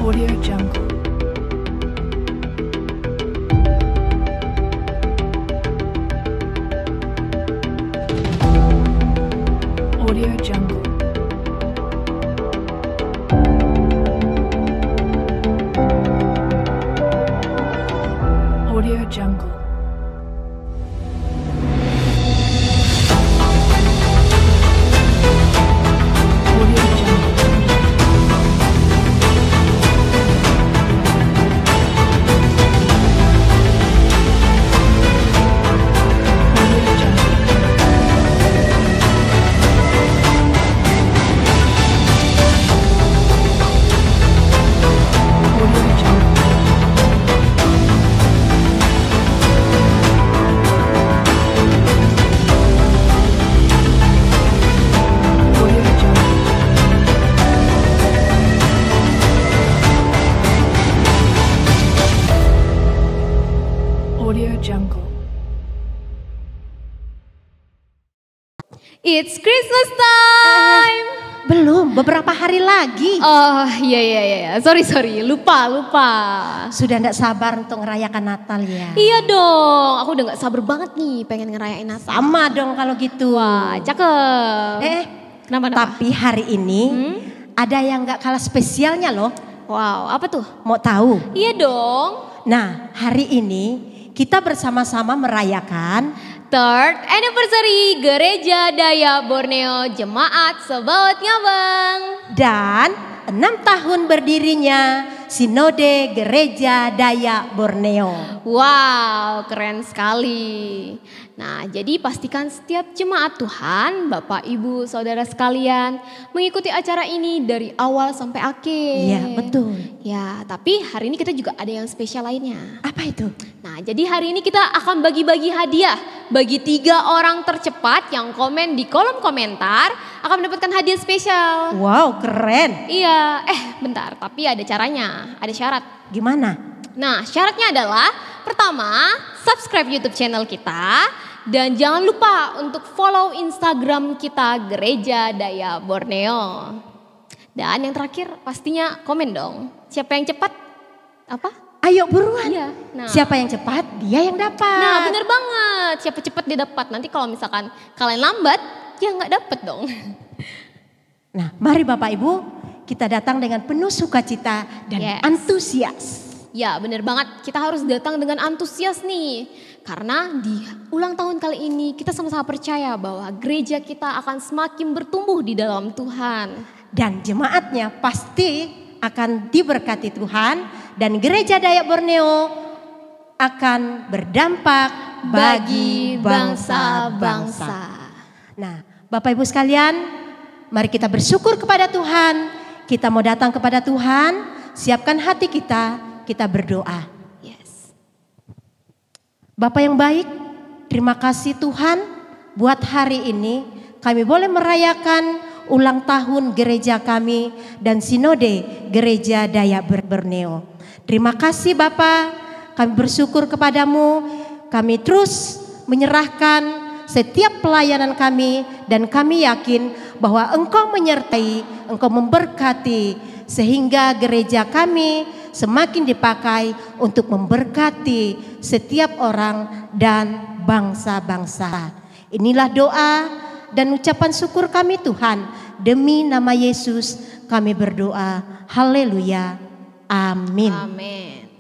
Audio Jungle. Audio Jungle. Audio Jungle. Audio Jungle. It's Christmas time. Belum, beberapa hari lagi. Oh iya. Sorry, lupa. Sudah tidak sabar untuk merayakan Natal ya? Iya dong, aku udah gak sabar banget nih pengen ngerayain Natal. Sama dong kalau gitu. Wah, cakep. Kenapa? Tapi hari ini ada yang gak kalah spesialnya loh. Wow, apa tuh? Mau tahu? Iya dong. Nah, hari ini kita bersama-sama merayakan Third anniversary Gereja Daya Borneo Jemaat Sebaot Ngabang. dan 6 tahun berdirinya Sinode Gereja Daya Borneo. Wow, keren sekali. Nah, jadi pastikan setiap jemaat Tuhan, Bapak, Ibu, Saudara sekalian mengikuti acara ini dari awal sampai akhir. Iya, betul. Ya, tapi hari ini kita juga ada yang spesial lainnya. Apa itu? Nah, jadi hari ini kita akan bagi-bagi hadiah bagi 3 orang tercepat yang komen di kolom komentar akan mendapatkan hadiah spesial. Wow, keren. Iya, bentar, tapi ada caranya, ada syarat. Gimana? Nah, syaratnya adalah pertama, subscribe YouTube channel kita dan jangan lupa untuk follow Instagram kita Gereja Daya Borneo. Dan yang terakhir pastinya komen dong. Siapa yang cepat? Apa? Ayo buruan. Iya. Nah, Siapa yang cepat, dia yang dapat. Nah, bener banget. Siapa cepat dia dapat. Nanti kalau misalkan kalian lambat, ya nggak dapat dong. Nah, mari Bapak Ibu, kita datang dengan penuh sukacita dan Yes. antusias. Ya, bener banget. Kita harus datang dengan antusias nih. Karena di ulang tahun kali ini kita sama-sama percaya bahwa gereja kita akan semakin bertumbuh di dalam Tuhan. Dan jemaatnya pasti akan diberkati Tuhan. Dan Gereja Daya Borneo akan berdampak bagi bangsa-bangsa. Nah, Bapak Ibu sekalian, mari kita bersyukur kepada Tuhan. Kita mau datang kepada Tuhan, siapkan hati kita berdoa. Yes. Bapak yang baik, terima kasih Tuhan buat hari ini kami boleh merayakan ulang tahun gereja kami dan Sinode Gereja Daya Borneo. Terima kasih Bapak, kami bersyukur kepadamu, kami terus menyerahkan setiap pelayanan kami dan kami yakin bahwa Engkau menyertai, Engkau memberkati sehingga gereja kami semakin dipakai untuk memberkati setiap orang dan bangsa-bangsa. Inilah doa dan ucapan syukur kami Tuhan. Demi nama Yesus kami berdoa. Haleluya. Amin. Amin.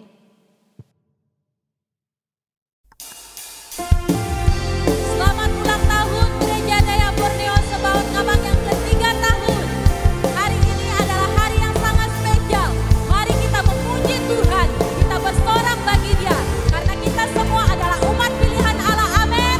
Selamat ulang tahun Gereja Daya Borneo Sebaot Ngabang yang ke-3 tahun. Hari ini adalah hari yang sangat spesial. Mari kita memuji Tuhan, kita bersorak bagi Dia. Karena kita semua adalah umat pilihan Allah. Amin.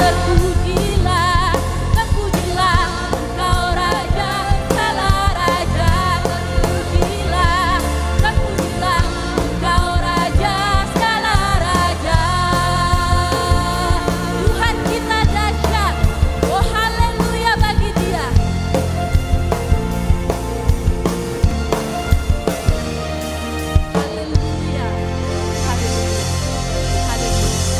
terpujilah, terpujilah Engkau Raja, segala raja. Terpujilah, terpujilah Engkau Raja, segala raja. Tuhan kita dahsyat, oh haleluya bagi Dia. Haleluya, haleluya, haleluya.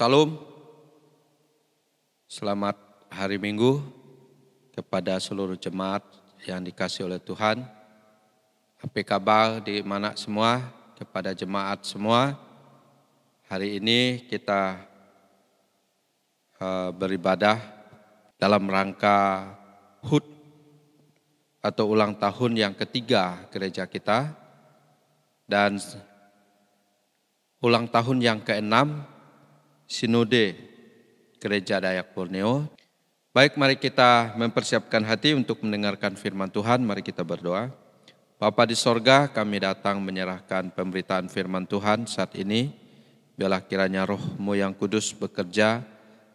Shalom, selamat hari Minggu kepada seluruh jemaat yang dikasihi oleh Tuhan. Apa kabar di mana semua, kepada jemaat semua. Hari ini kita beribadah dalam rangka HUT atau ulang tahun yang ketiga gereja kita. Dan ulang tahun yang ke-6 Sinode Gereja Dayak Borneo. Baik, mari kita mempersiapkan hati untuk mendengarkan firman Tuhan. Mari kita berdoa. Bapa di sorga, kami datang menyerahkan pemberitaan firman Tuhan saat ini. Biarlah kiranya Roh-Mu yang kudus bekerja,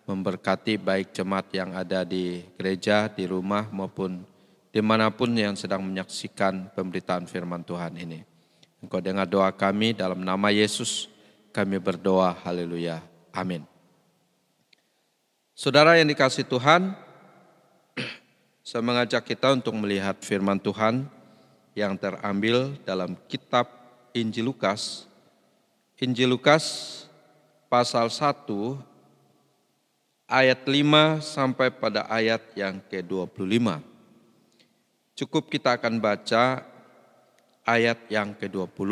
memberkati baik jemaat yang ada di gereja, di rumah maupun dimanapun yang sedang menyaksikan pemberitaan firman Tuhan ini. Engkau dengar doa kami dalam nama Yesus, kami berdoa, haleluya. Amin. Saudara yang dikasihi Tuhan, saya mengajak kita untuk melihat firman Tuhan yang terambil dalam kitab Injil Lukas. Injil Lukas pasal 1 ayat 5 sampai pada ayat yang ke-25. Cukup kita akan baca ayat yang ke-20.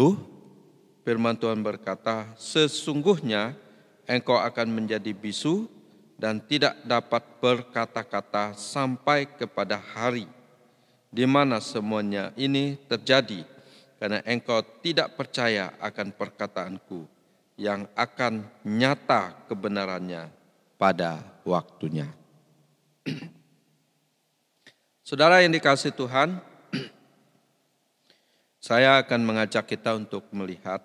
Firman Tuhan berkata, sesungguhnya engkau akan menjadi bisu dan tidak dapat berkata-kata sampai kepada hari di mana semuanya ini terjadi, karena engkau tidak percaya akan perkataanku yang akan nyata kebenarannya pada waktunya. Saudara yang dikasihi Tuhan, saya akan mengajak kita untuk melihat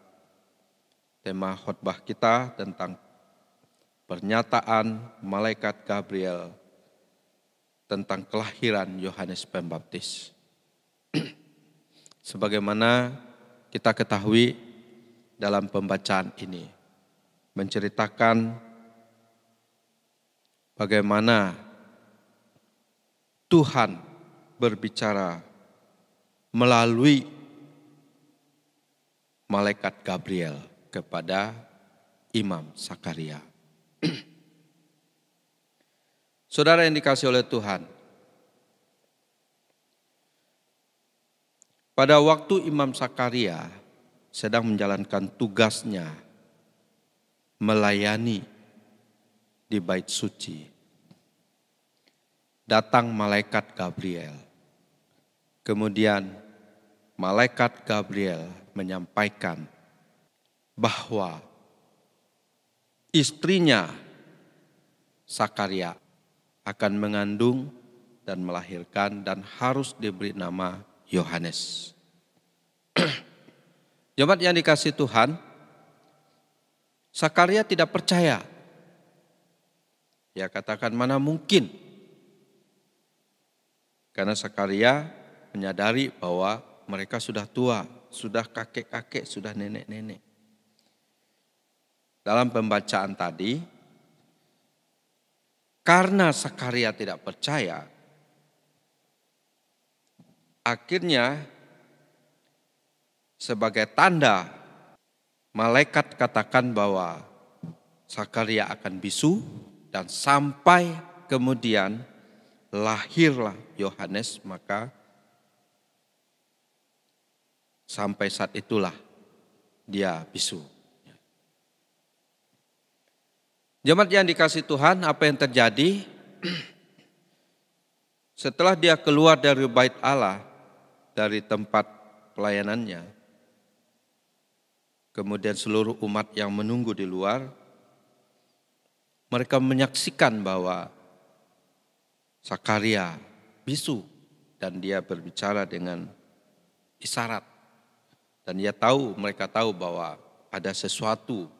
tema khotbah kita tentang pernyataan malaikat Gabriel tentang kelahiran Yohanes Pembaptis. Sebagaimana kita ketahui dalam pembacaan ini, menceritakan bagaimana Tuhan berbicara melalui malaikat Gabriel kepada Imam Sakaria. Saudara yang dikasihi oleh Tuhan, pada waktu Imam Sakaria sedang menjalankan tugasnya melayani di bait suci, datang malaikat Gabriel. Kemudian malaikat Gabriel menyampaikan bahwa istrinya Sakaria akan mengandung dan melahirkan dan harus diberi nama Yohanes. Jemaat yang dikasihi Tuhan, Sakaria tidak percaya. Ya, katakan mana mungkin. Karena Sakaria menyadari bahwa mereka sudah tua, sudah kakek-kakek, sudah nenek-nenek. Dalam pembacaan tadi, karena Sakaria tidak percaya, akhirnya sebagai tanda malaikat katakan bahwa Sakaria akan bisu dan sampai kemudian lahirlah Yohanes, maka sampai saat itulah dia bisu. Jemaat yang dikasihi Tuhan, apa yang terjadi? Setelah dia keluar dari bait Allah, dari tempat pelayanannya, kemudian seluruh umat yang menunggu di luar, mereka menyaksikan bahwa Sakaria bisu dan dia berbicara dengan isyarat. Dan mereka tahu bahwa ada sesuatu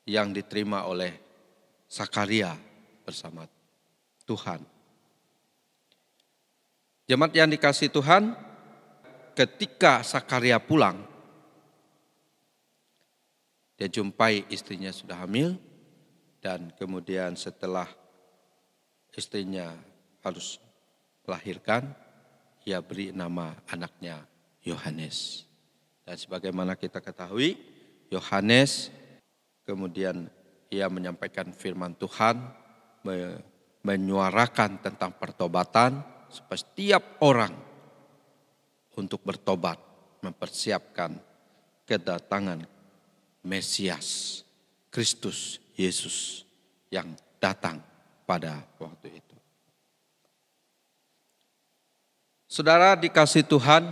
yang diterima oleh Sakaria bersama Tuhan. Jemaat yang dikasihi Tuhan, ketika Sakaria pulang, dia jumpai istrinya sudah hamil, dan kemudian setelah istrinya harus melahirkan, ia beri nama anaknya Yohanes. Dan sebagaimana kita ketahui, Yohanes kemudian ia menyampaikan firman Tuhan, menyuarakan tentang pertobatan supaya setiap orang untuk bertobat, mempersiapkan kedatangan Mesias, Kristus Yesus yang datang pada waktu itu. Saudara dikasih Tuhan,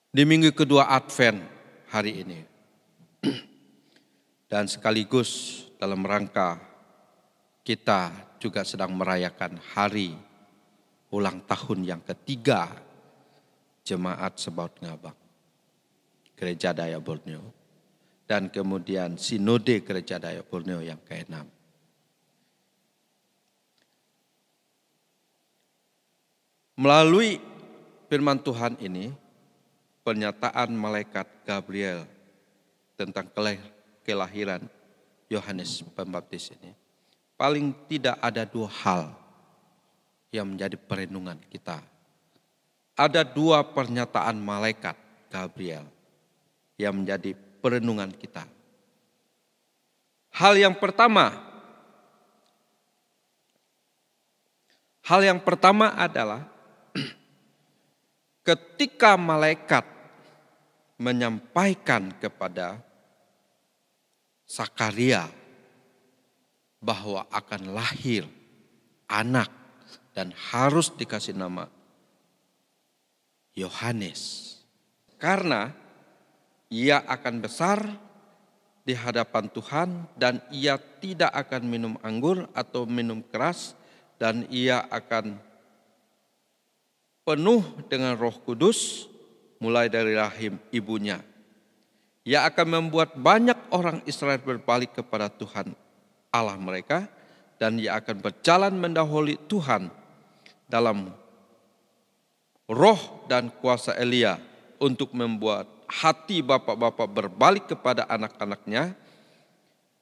di minggu kedua Advent hari ini, dan sekaligus dalam rangka kita juga sedang merayakan hari ulang tahun yang ketiga Jemaat Sebaut Ngabang, Gereja Dayak Borneo, dan kemudian Sinode Gereja Dayak Borneo yang ke-6. Melalui firman Tuhan ini, pernyataan malaikat Gabriel tentang kelahiran Yohanes Pembaptis ini, paling tidak ada dua hal yang menjadi perenungan kita. Ada dua pernyataan malaikat Gabriel yang menjadi perenungan kita. Hal yang pertama adalah ketika malaikat menyampaikan kepada Sakaria bahwa akan lahir anak dan harus dikasih nama Yohanes. Karena ia akan besar di hadapan Tuhan dan ia tidak akan minum anggur atau minum keras dan ia akan penuh dengan Roh Kudus mulai dari rahim ibunya. Ia akan membuat banyak orang Israel berbalik kepada Tuhan Allah mereka dan ia akan berjalan mendahului Tuhan dalam roh dan kuasa Elia untuk membuat hati bapak-bapak berbalik kepada anak-anaknya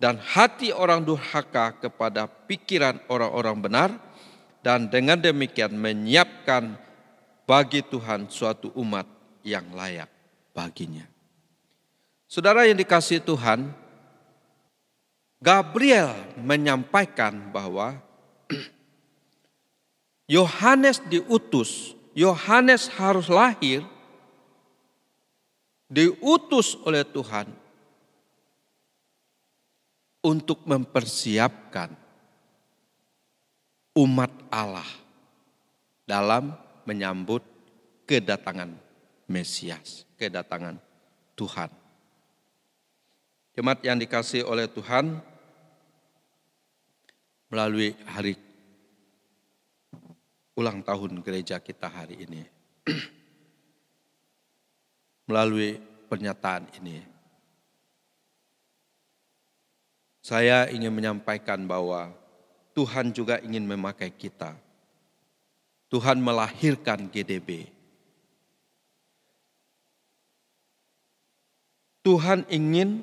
dan hati orang durhaka kepada pikiran orang-orang benar dan dengan demikian menyiapkan bagi Tuhan suatu umat yang layak baginya. Saudara yang dikasihi Tuhan, Gabriel menyampaikan bahwa Yohanes diutus, Yohanes harus lahir, diutus oleh Tuhan untuk mempersiapkan umat Allah dalam menyambut kedatangan Mesias, kedatangan Tuhan. Jemaat yang dikasihi oleh Tuhan, melalui hari ulang tahun gereja kita hari ini, melalui pernyataan ini, saya ingin menyampaikan bahwa Tuhan juga ingin memakai kita. Tuhan melahirkan GDB. Tuhan ingin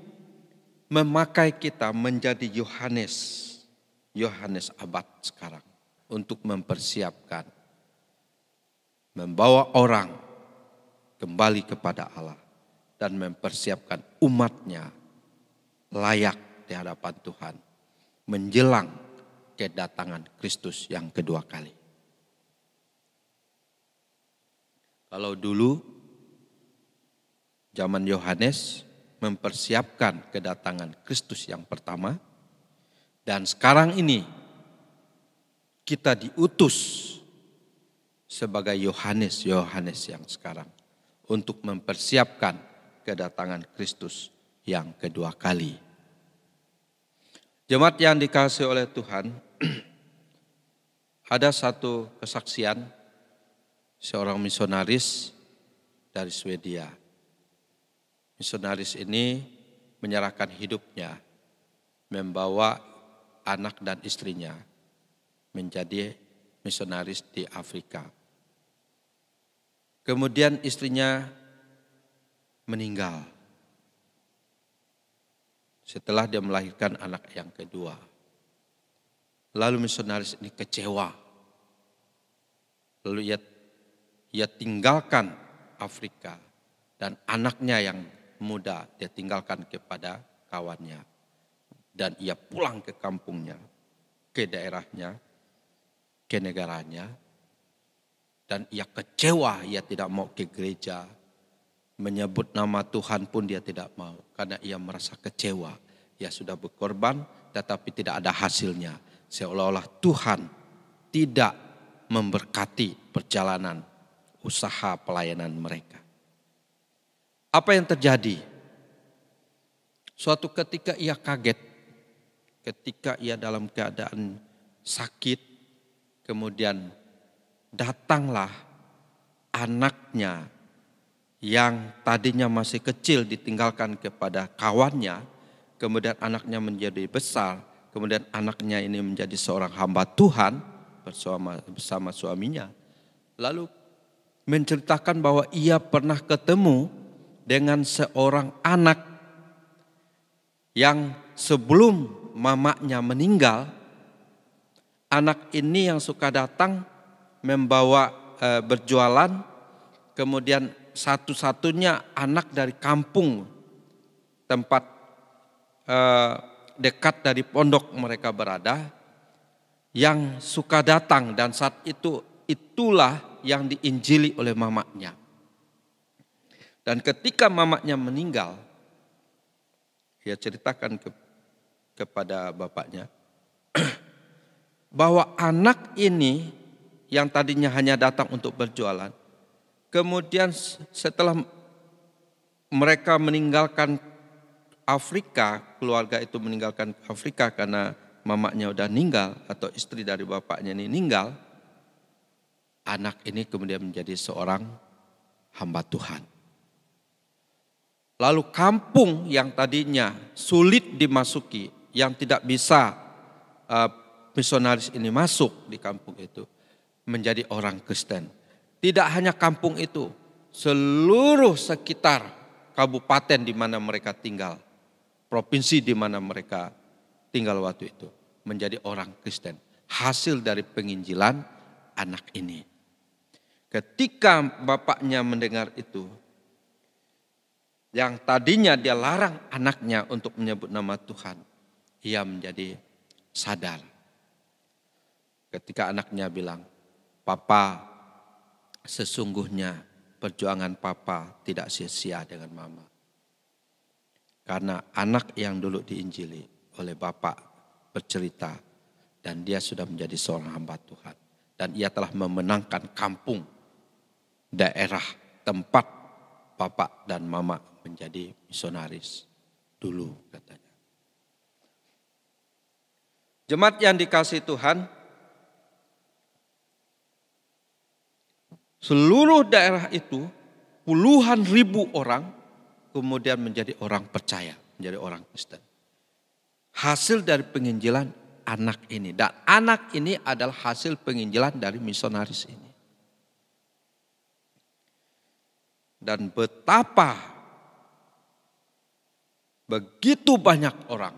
memakai kita menjadi Yohanes abad sekarang untuk mempersiapkan, membawa orang kembali kepada Allah dan mempersiapkan umatnya layak di hadapan Tuhan menjelang kedatangan Kristus yang kedua kali. Kalau dulu zaman Yohanes mempersiapkan kedatangan Kristus yang pertama, dan sekarang ini kita diutus sebagai Yohanes yang sekarang untuk mempersiapkan kedatangan Kristus yang kedua kali. Jemaat yang dikasihi oleh Tuhan, ada satu kesaksian seorang misionaris dari Swedia. Misionaris ini menyerahkan hidupnya, membawa anak dan istrinya menjadi misionaris di Afrika. Kemudian istrinya meninggal setelah dia melahirkan anak yang kedua. Lalu misionaris ini kecewa. Lalu ia tinggalkan Afrika dan anaknya yang muda dia tinggalkan kepada kawannya. Dan ia pulang ke kampungnya, ke daerahnya, ke negaranya. Dan ia kecewa, ia tidak mau ke gereja. Menyebut nama Tuhan pun dia tidak mau. Karena ia merasa kecewa. Ia sudah berkorban tetapi tidak ada hasilnya. Seolah-olah Tuhan tidak memberkati perjalanan usaha pelayanan mereka. Apa yang terjadi? Suatu ketika ia kaget. Ketika ia dalam keadaan sakit. Kemudian datanglah anaknya yang tadinya masih kecil ditinggalkan kepada kawannya. Kemudian anaknya menjadi besar. Kemudian anaknya ini menjadi seorang hamba Tuhan bersama suaminya. Lalu menceritakan bahwa ia pernah ketemu dengan seorang anak yang sebelum mamanya meninggal, anak ini yang suka datang membawa berjualan, kemudian satu-satunya anak dari kampung tempat dekat dari pondok mereka berada, yang suka datang dan saat itulah yang diinjili oleh mamanya. Dan ketika mamanya meninggal, dia ceritakan kepada bapaknya bahwa anak ini yang tadinya hanya datang untuk berjualan, kemudian setelah mereka meninggalkan Afrika, keluarga itu meninggalkan Afrika karena mamanya udah meninggal atau istri dari bapaknya ini meninggal, anak ini kemudian menjadi seorang hamba Tuhan. Lalu kampung yang tadinya sulit dimasuki, yang tidak bisa misionaris ini masuk di kampung itu, menjadi orang Kristen. Tidak hanya kampung itu, seluruh sekitar kabupaten di mana mereka tinggal, provinsi di mana mereka tinggal waktu itu, menjadi orang Kristen. Hasil dari penginjilan anak ini. Ketika bapaknya mendengar itu, yang tadinya dia larang anaknya untuk menyebut nama Tuhan, ia menjadi sadar. Ketika anaknya bilang, "Papa, sesungguhnya perjuangan papa tidak sia-sia dengan mama." Karena anak yang dulu diinjili oleh bapak bercerita, dan dia sudah menjadi seorang hamba Tuhan. Dan ia telah memenangkan kampung, daerah, tempat bapak dan mama menjadi misionaris dulu katanya. Jemaat yang dikasihi Tuhan, seluruh daerah itu puluhan ribu orang kemudian menjadi orang percaya, menjadi orang Kristen. Hasil dari penginjilan anak ini, dan anak ini adalah hasil penginjilan dari misionaris ini. Dan betapa begitu banyak orang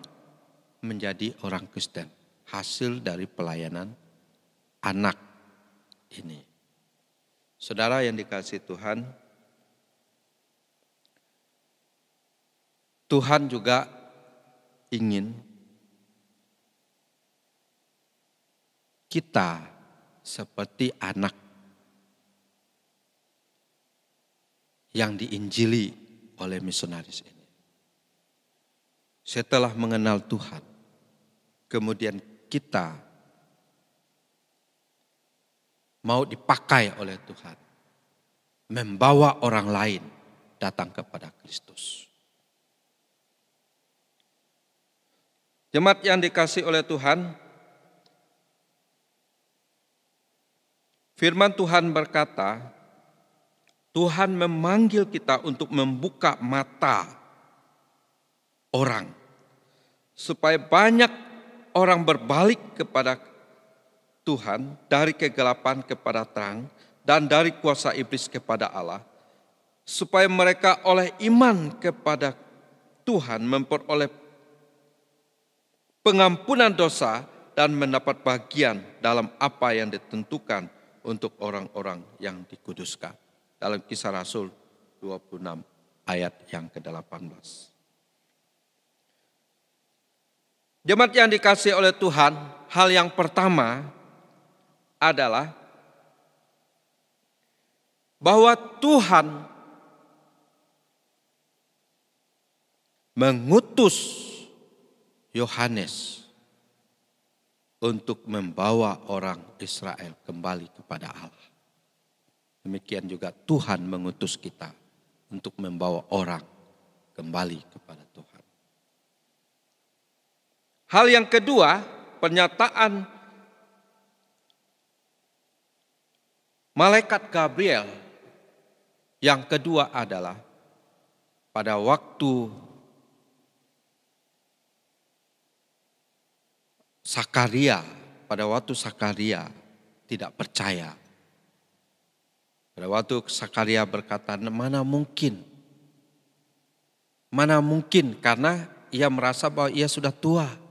menjadi orang Kristen, hasil dari pelayanan anak ini. Saudara yang dikasihi Tuhan, Tuhan juga ingin kita seperti anak yang diinjili oleh misionaris ini. Setelah mengenal Tuhan, kemudian kita mau dipakai oleh Tuhan, membawa orang lain datang kepada Kristus. Jemaat yang dikasihi oleh Tuhan, firman Tuhan berkata, Tuhan memanggil kita untuk membuka mata orang, supaya banyak orang berbalik kepada Tuhan, dari kegelapan kepada terang, dan dari kuasa iblis kepada Allah, supaya mereka oleh iman kepada Tuhan memperoleh pengampunan dosa dan mendapat bagian dalam apa yang ditentukan untuk orang-orang yang dikuduskan. Dalam Kisah Rasul 26 ayat yang ke-18. Jemaat yang dikasihi oleh Tuhan, hal yang pertama adalah bahwa Tuhan mengutus Yohanes untuk membawa orang Israel kembali kepada Allah. Demikian juga Tuhan mengutus kita untuk membawa orang kembali kepada Tuhan. Hal yang kedua, pernyataan malaikat Gabriel yang kedua adalah pada waktu Sakaria tidak percaya. Pada waktu Sakaria berkata, mana mungkin karena ia merasa bahwa ia sudah tua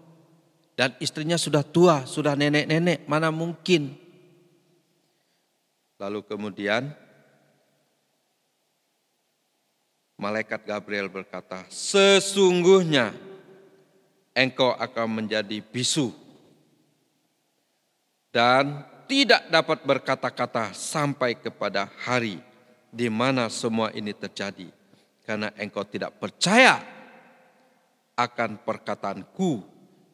dan istrinya sudah tua, sudah nenek-nenek, mana mungkin. Lalu kemudian malaikat Gabriel berkata, sesungguhnya engkau akan menjadi bisu dan tidak dapat berkata-kata sampai kepada hari di mana semua ini terjadi. Karena engkau tidak percaya akan perkataanku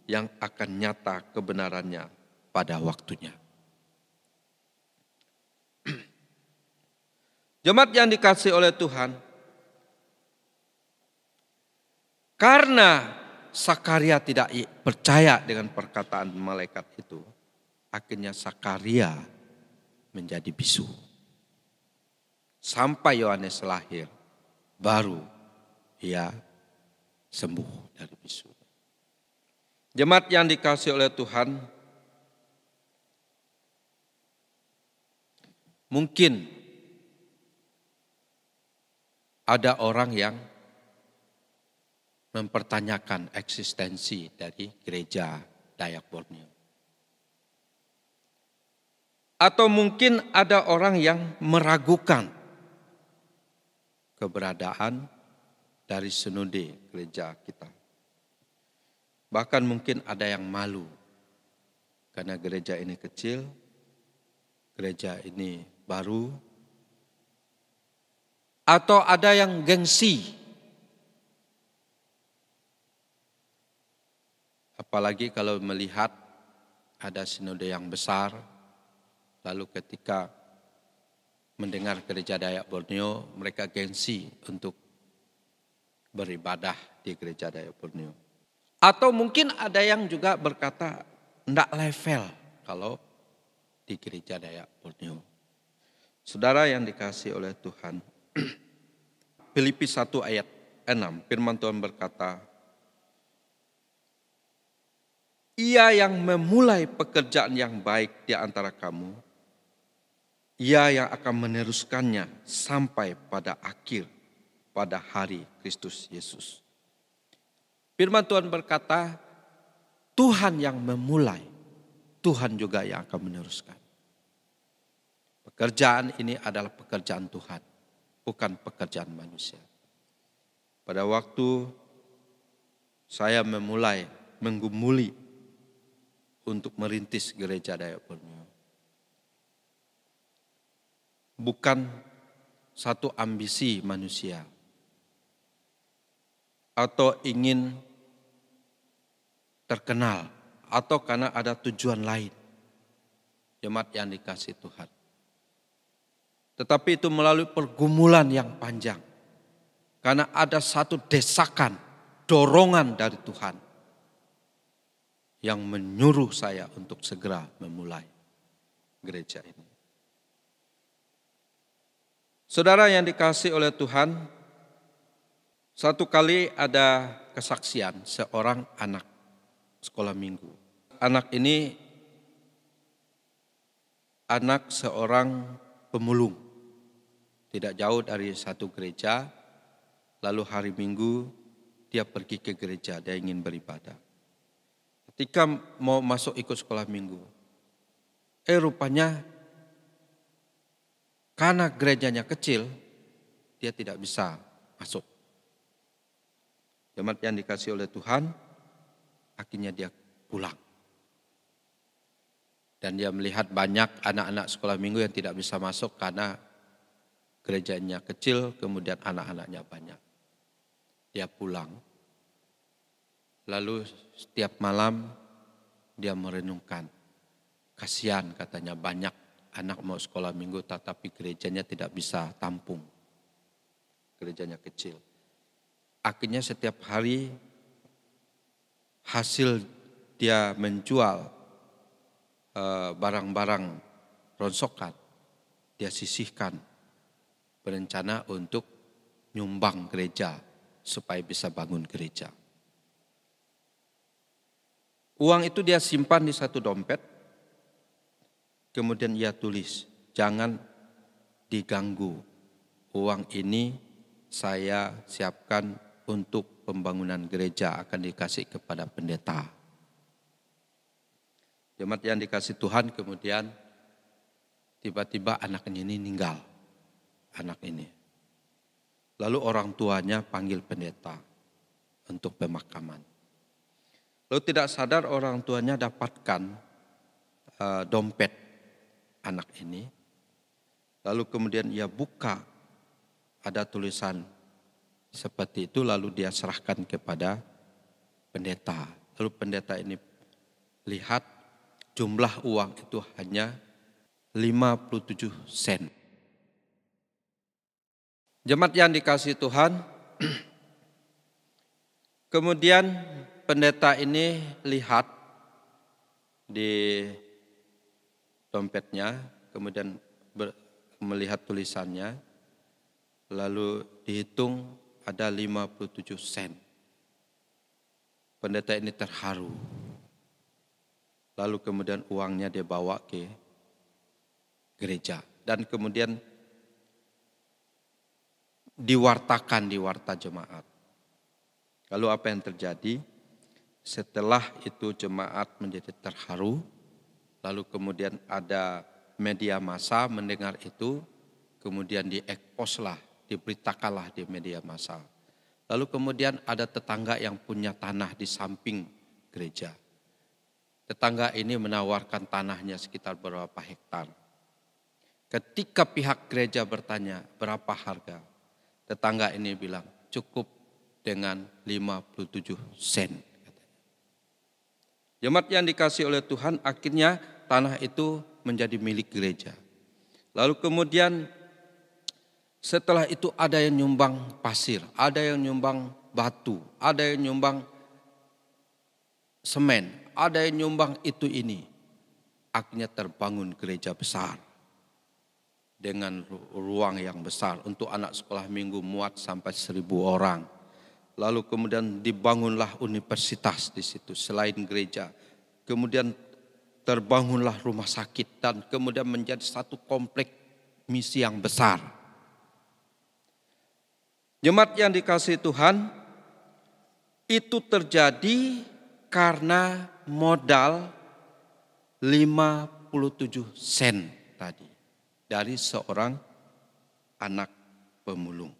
yang akan nyata kebenarannya pada waktunya. Jemaat yang dikasihi oleh Tuhan, karena Sakaria tidak percaya dengan perkataan malaikat itu, akhirnya Sakaria menjadi bisu. Sampai Yohanes lahir, baru ia sembuh dari bisu. Jemaat yang dikasihi oleh Tuhan, mungkin ada orang yang mempertanyakan eksistensi dari gereja Dayak Borneo. Atau mungkin ada orang yang meragukan keberadaan dari sinode gereja kita. Bahkan mungkin ada yang malu karena gereja ini kecil, gereja ini baru. Atau ada yang gengsi. Apalagi kalau melihat ada sinode yang besar, lalu ketika mendengar gereja Dayak Borneo, mereka gengsi untuk beribadah di gereja Dayak Borneo. Atau mungkin ada yang juga berkata, enggak level kalau di gereja Dayak Borneo. Saudara yang dikasihi oleh Tuhan, Filipi 1 ayat 6, firman Tuhan berkata, Ia yang memulai pekerjaan yang baik di antara kamu, Ia yang akan meneruskannya sampai pada akhir, pada hari Kristus Yesus. Firman Tuhan berkata, Tuhan yang memulai, Tuhan juga yang akan meneruskan. Pekerjaan ini adalah pekerjaan Tuhan, bukan pekerjaan manusia. Pada waktu saya memulai menggumuli untuk merintis gereja Dayak Borneo, bukan satu ambisi manusia atau ingin terkenal atau karena ada tujuan lain. Jemaat yang dikasihi Tuhan. Tetapi itu melalui pergumulan yang panjang. Karena ada satu desakan, dorongan dari Tuhan yang menyuruh saya untuk segera memulai gereja ini. Saudara yang dikasihi oleh Tuhan, satu kali ada kesaksian seorang anak sekolah minggu. Anak ini anak seorang pemulung, tidak jauh dari satu gereja, lalu hari Minggu dia pergi ke gereja, dia ingin beribadah. Ketika mau masuk ikut sekolah minggu, rupanya karena gerejanya kecil, dia tidak bisa masuk. Jemaat yang dikasihi oleh Tuhan, Akhirnya dia pulang. Dan dia melihat banyak anak-anak sekolah minggu yang tidak bisa masuk karena gerejanya kecil, kemudian anak-anaknya banyak. Dia pulang. Lalu setiap malam dia merenungkan. Kasihan katanya, banyak anak mau sekolah minggu tetapi gerejanya tidak bisa tampung. Gerejanya kecil. Akhirnya setiap hari hasil dia menjual barang-barang ronsokan, dia sisihkan, berencana untuk nyumbang gereja supaya bisa bangun gereja. Uang itu dia simpan di satu dompet, kemudian ia tulis, jangan diganggu, uang ini saya siapkan untuk pembangunan gereja, akan dikasih kepada pendeta. Jemaat yang dikasih Tuhan, kemudian tiba-tiba anaknya ini meninggal. Anak ini. Lalu orang tuanya panggil pendeta untuk pemakaman. Lalu tidak sadar orang tuanya dapatkan dompet anak ini. Lalu kemudian ia buka, ada tulisan seperti itu, lalu dia serahkan kepada pendeta. Lalu pendeta ini lihat, jumlah uang itu hanya 57 sen. Jemaat yang dikasihi Tuhan, kemudian pendeta ini lihat di dompetnya, kemudian melihat tulisannya, lalu dihitung ada 57 sen. Pendeta ini terharu. Lalu kemudian uangnya dia bawa ke gereja. Dan kemudian diwartakan di warta jemaat. Lalu apa yang terjadi? Setelah itu jemaat menjadi terharu. Lalu kemudian ada media massa mendengar itu. Kemudian dieksposlah, diberitakanlah di media massa. Lalu kemudian ada tetangga yang punya tanah di samping gereja. Tetangga ini menawarkan tanahnya sekitar berapa hektar. Ketika pihak gereja bertanya berapa harga, tetangga ini bilang cukup dengan 57 sen. Jemaat yang dikasihi oleh Tuhan, akhirnya tanah itu menjadi milik gereja. Lalu kemudian setelah itu ada yang nyumbang pasir, ada yang nyumbang batu, ada yang nyumbang semen, ada yang nyumbang itu ini. Akhirnya terbangun gereja besar dengan ruang yang besar untuk anak sekolah minggu muat sampai 1.000 orang. Lalu kemudian dibangunlah universitas di situ selain gereja. Kemudian terbangunlah rumah sakit dan kemudian menjadi satu komplek misi yang besar. Jemaat yang dikasihi Tuhan, itu terjadi karena modal 57 sen tadi dari seorang anak pemulung.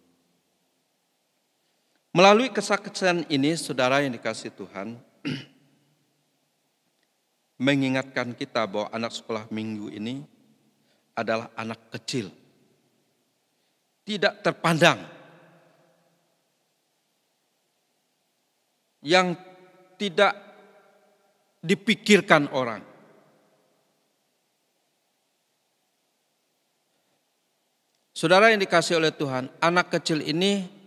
Melalui kesaksian ini, saudara yang dikasihi Tuhan, mengingatkan kita bahwa anak sekolah minggu ini adalah anak kecil, tidak terpandang, yang tidak dipikirkan orang. Saudara yang dikasihi oleh Tuhan, anak kecil ini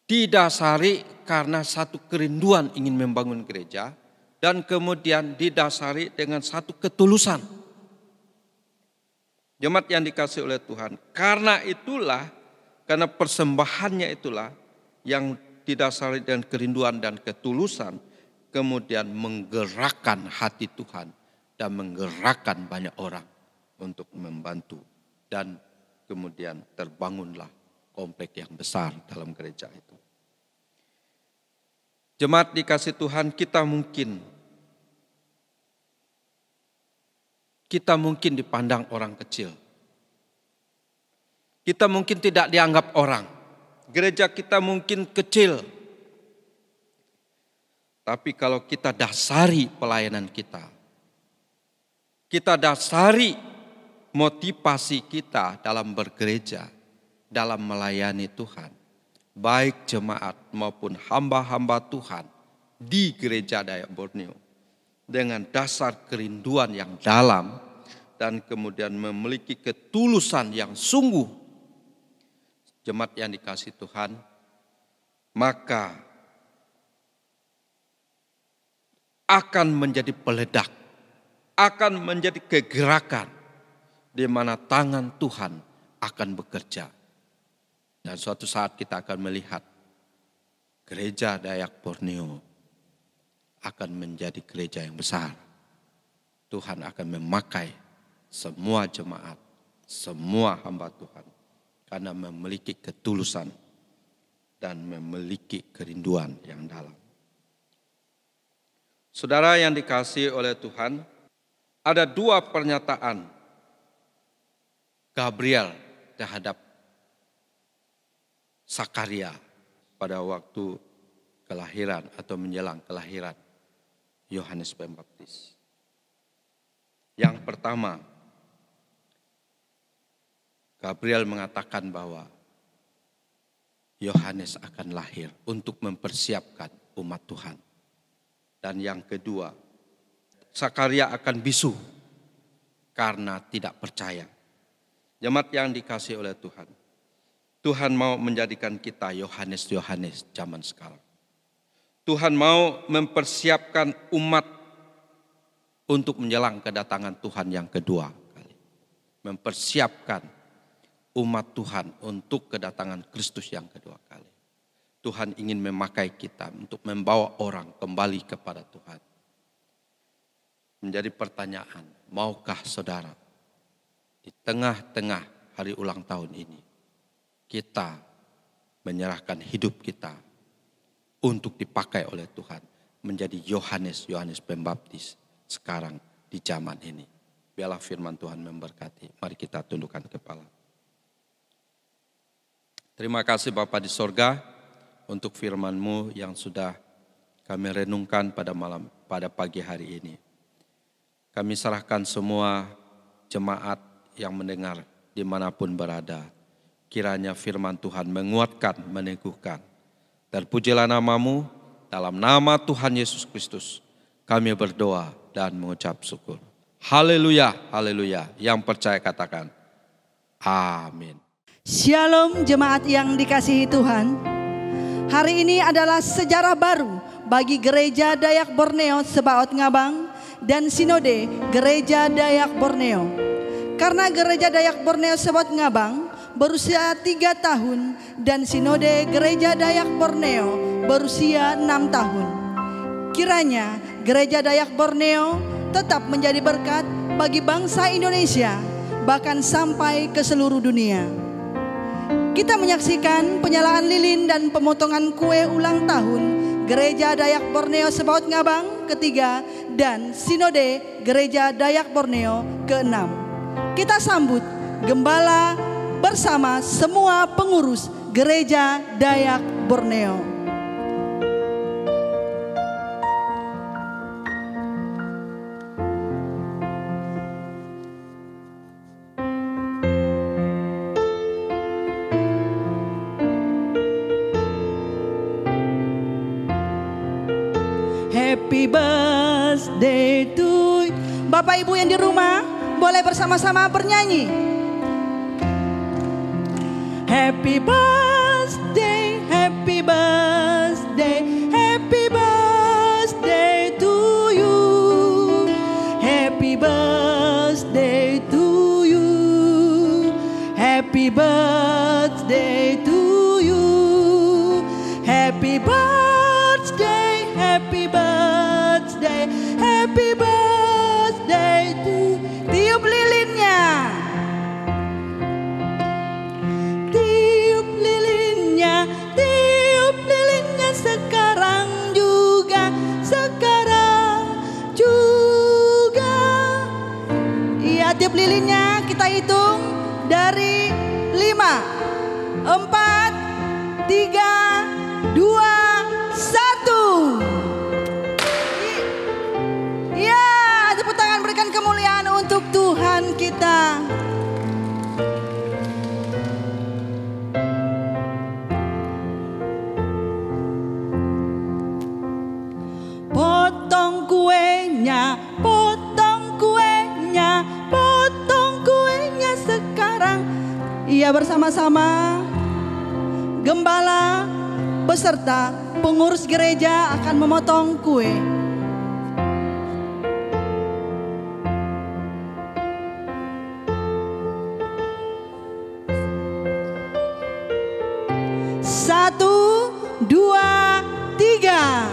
didasari karena satu kerinduan ingin membangun gereja dan kemudian didasari dengan satu ketulusan. Jemaat yang dikasihi oleh Tuhan, karena itulah, karena persembahannya itulah yang didasari dengan kerinduan dan ketulusan, kemudian menggerakkan hati Tuhan dan menggerakkan banyak orang untuk membantu, dan kemudian terbangunlah komplek yang besar dalam gereja itu. Jemaat dikasih Tuhan, kita mungkin dipandang orang kecil. Kita mungkin tidak dianggap orang. Gereja kita mungkin kecil. Tapi kalau kita dasari pelayanan kita dasari motivasi kita dalam bergereja, dalam melayani Tuhan, baik jemaat maupun hamba-hamba Tuhan di Gereja Dayak Borneo, dengan dasar kerinduan yang dalam dan kemudian memiliki ketulusan yang sungguh, jemaat yang dikasihi Tuhan, maka akan menjadi peledak, akan menjadi kegerakan di mana tangan Tuhan akan bekerja. Dan suatu saat kita akan melihat Gereja Dayak Borneo akan menjadi gereja yang besar. Tuhan akan memakai semua jemaat, semua hamba Tuhan, karena memiliki ketulusan dan memiliki kerinduan yang dalam. Saudara yang dikasihi oleh Tuhan, ada dua pernyataan Gabriel terhadap Sakaria pada waktu kelahiran atau menjelang kelahiran Yohanes Pembaptis. Yang pertama, Gabriel mengatakan bahwa Yohanes akan lahir untuk mempersiapkan umat Tuhan. Dan yang kedua, Sakaria akan bisu karena tidak percaya. Jemaat yang dikasihi oleh Tuhan, Tuhan mau menjadikan kita Yohanes-Yohanes zaman sekarang. Tuhan mau mempersiapkan umat untuk menjelang kedatangan Tuhan yang kedua kali. Mempersiapkan umat Tuhan untuk kedatangan Kristus yang kedua kali. Tuhan ingin memakai kita untuk membawa orang kembali kepada Tuhan. Menjadi pertanyaan, maukah saudara di tengah-tengah hari ulang tahun ini kita menyerahkan hidup kita untuk dipakai oleh Tuhan menjadi Yohanes Pembaptis sekarang di zaman ini. Biarlah firman Tuhan memberkati. Mari kita tundukkan kepala. Terima kasih Bapa di sorga untuk firman-Mu yang sudah kami renungkan pada pagi hari ini. Kami serahkan semua jemaat yang mendengar dimanapun berada. Kiranya firman Tuhan menguatkan, meneguhkan. Terpujilah nama-Mu, dalam nama Tuhan Yesus Kristus kami berdoa dan mengucap syukur. Haleluya, haleluya. Yang percaya katakan, amin. Shalom jemaat yang dikasihi Tuhan. Hari ini adalah sejarah baru bagi Gereja Dayak Borneo Sebaot Ngabang dan Sinode Gereja Dayak Borneo. Karena Gereja Dayak Borneo Sebaot Ngabang berusia 3 tahun dan Sinode Gereja Dayak Borneo berusia 6 tahun. Kiranya Gereja Dayak Borneo tetap menjadi berkat bagi bangsa Indonesia, bahkan sampai ke seluruh dunia. Kita menyaksikan penyalaan lilin dan pemotongan kue ulang tahun Gereja Dayak Borneo Sebaot Ngabang ke-3 dan Sinode Gereja Dayak Borneo ke-6. Kita sambut gembala bersama semua pengurus Gereja Dayak Borneo. Happy birthday to you. Bapak Ibu yang di rumah boleh bersama-sama bernyanyi. Happy birthday, happy birthday, happy birthday to you. Happy birthday to you. Happy birthday to you. Happy birthday, happy birthday, happy birthday to you. Tiup lilinnya. Tiup lilinnya, tiup lilinnya sekarang juga, sekarang juga. Iya, tiup lilinnya kita hitung dari 5, 4, 3, 2, 1. Secara bersama-sama, gembala beserta pengurus gereja akan memotong kue. Satu, dua, tiga.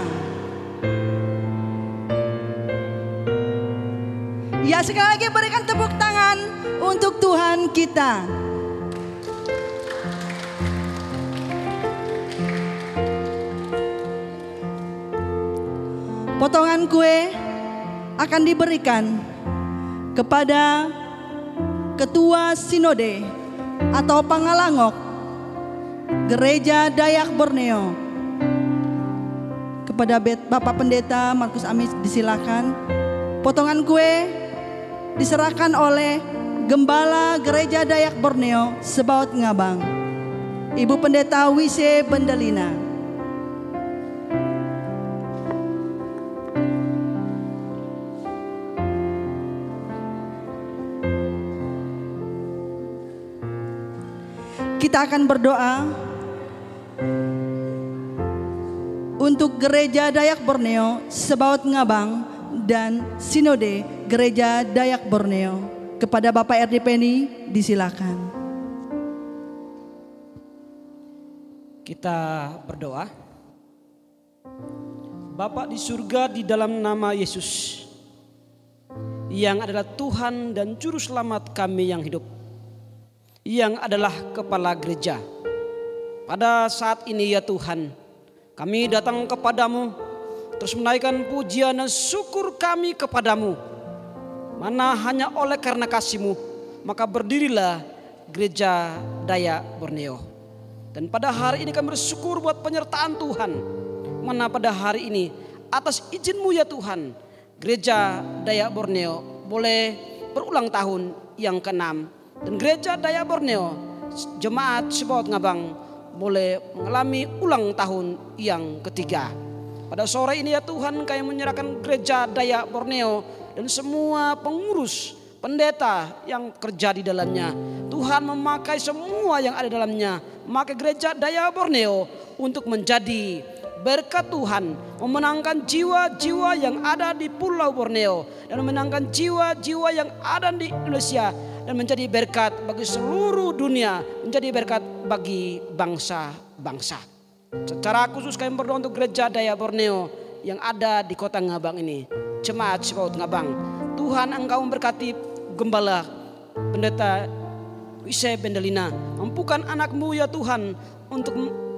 Ya, sekali lagi berikan tepuk tangan untuk Tuhan kita. Potongan kue akan diberikan kepada Ketua Sinode atau Pangalangok Gereja Dayak Borneo. Kepada Bapak Pendeta Markus Amis disilakan. Potongan kue diserahkan oleh Gembala Gereja Dayak Borneo Sebaot Ngabang, Ibu Pendeta Wise Bendelina. Kita akan berdoa untuk Gereja Dayak Borneo Sebaot Ngabang dan Sinode Gereja Dayak Borneo. Kepada Bapak RD Penny disilakan. Kita berdoa. Bapa di surga, di dalam nama Yesus yang adalah Tuhan dan Juru Selamat kami yang hidup, yang adalah Kepala Gereja. Pada saat ini ya Tuhan, kami datang kepadamu terus menaikkan pujian dan syukur kami kepadamu. Mana hanya oleh karena kasih-Mu, maka berdirilah Gereja Dayak Borneo. Dan pada hari ini kami bersyukur buat penyertaan Tuhan. Mana pada hari ini atas izin-Mu ya Tuhan, Gereja Dayak Borneo boleh berulang tahun yang ke-6. Dan Gereja Dayak Borneo Jemaat Sebaot Ngabang boleh mengalami ulang tahun yang ketiga. Pada sore ini ya Tuhan, kami menyerahkan Gereja Dayak Borneo dan semua pengurus, pendeta yang kerja di dalamnya. Tuhan memakai semua yang ada di dalamnya. Memakai Gereja Dayak Borneo untuk menjadi berkat Tuhan. Memenangkan jiwa-jiwa yang ada di Pulau Borneo. Dan memenangkan jiwa-jiwa yang ada di Indonesia. Dan menjadi berkat bagi seluruh dunia. Menjadi berkat bagi bangsa-bangsa. Secara khusus kami berdoa untuk Gereja Dayak Borneo yang ada di Kota Ngabang ini. Jemaat Sebaot Ngabang, Tuhan Engkau memberkati Gembala Pendeta Wise Bendelina. Mampukan anak-Mu ya Tuhan untuk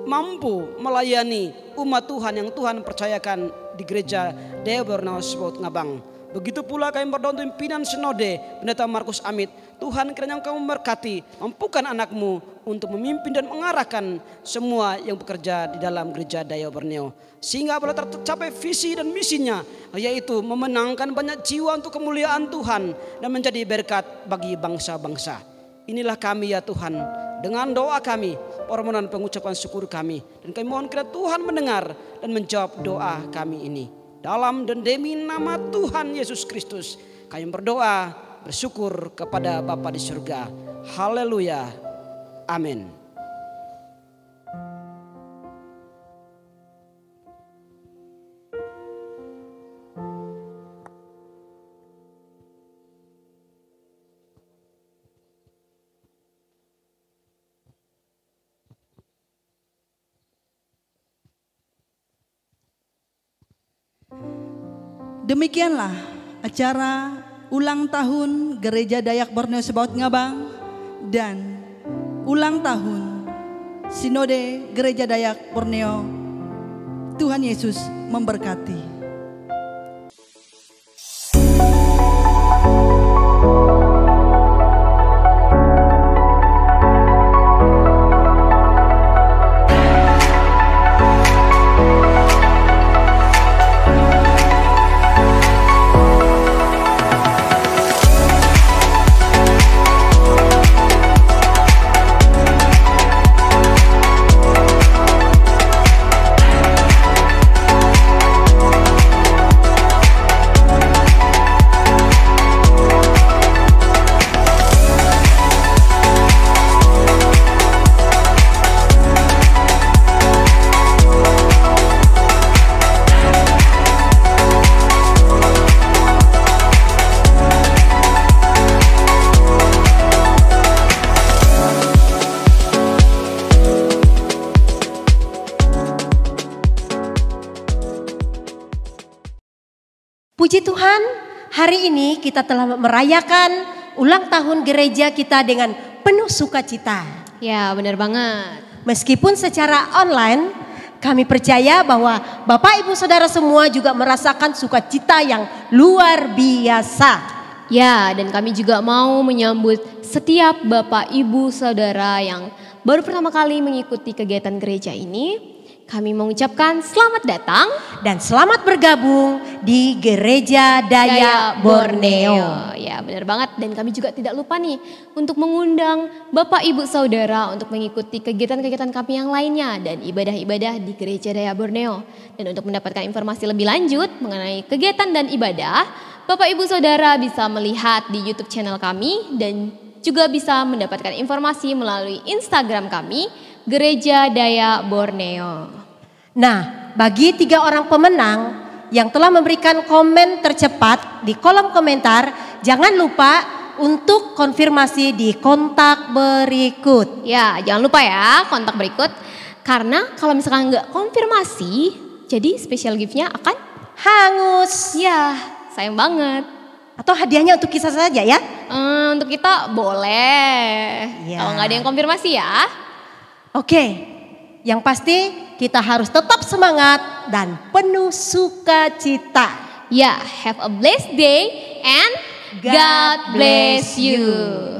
mampu melayani umat Tuhan yang Tuhan percayakan di Gereja Dayak Borneo Sebaot Ngabang. Begitu pula kami berdoa untuk pimpinan Sinode Pendeta Markus Amit. Tuhan kiranya Engkau memberkati, mampukan anak-Mu untuk memimpin dan mengarahkan semua yang bekerja di dalam Gereja Dayak Borneo. Sehingga boleh tercapai visi dan misinya, yaitu memenangkan banyak jiwa untuk kemuliaan Tuhan dan menjadi berkat bagi bangsa-bangsa. Inilah kami ya Tuhan, dengan doa kami, permohonan pengucapan syukur kami. Dan kami mohon kiranya Tuhan mendengar dan menjawab doa kami ini. Dalam dan demi nama Tuhan Yesus Kristus, kami berdoa, bersyukur kepada Bapa di surga. Haleluya. Amin. Demikianlah acara ulang tahun Gereja Dayak Borneo Sebaot Ngabang dan ulang tahun Sinode Gereja Dayak Borneo. Tuhan Yesus memberkati. hari ini kita telah merayakan ulang tahun gereja kita dengan penuh sukacita. Ya, benar banget. Meskipun secara online, kami percaya bahwa Bapak Ibu Saudara semua juga merasakan sukacita yang luar biasa. Ya, dan kami juga mau menyambut setiap Bapak Ibu Saudara yang baru pertama kali mengikuti kegiatan gereja ini. Kami mengucapkan selamat datang Dan selamat bergabung di Gereja Dayak Borneo. Ya, benar banget. Dan kami juga tidak lupa nih untuk mengundang Bapak Ibu Saudara untuk mengikuti kegiatan-kegiatan kami yang lainnya dan ibadah-ibadah di Gereja Dayak Borneo. Dan untuk mendapatkan informasi lebih lanjut mengenai kegiatan dan ibadah, Bapak Ibu Saudara bisa melihat di YouTube channel kami dan juga bisa mendapatkan informasi melalui Instagram kami, Gereja Dayak Borneo. Nah, bagi 3 orang pemenang yang telah memberikan komen tercepat di kolom komentar, jangan lupa untuk konfirmasi di kontak berikut. Ya, jangan lupa ya kontak berikut. Karena kalau misalkan nggak konfirmasi, jadi special gift-nya akan Hangus. ya sayang banget. Atau hadiahnya untuk kita saja ya. Untuk kita boleh. Ya. Kalau nggak ada yang konfirmasi ya. Oke, yang pasti kita harus tetap semangat dan penuh sukacita. Ya, have a blessed day and God bless you.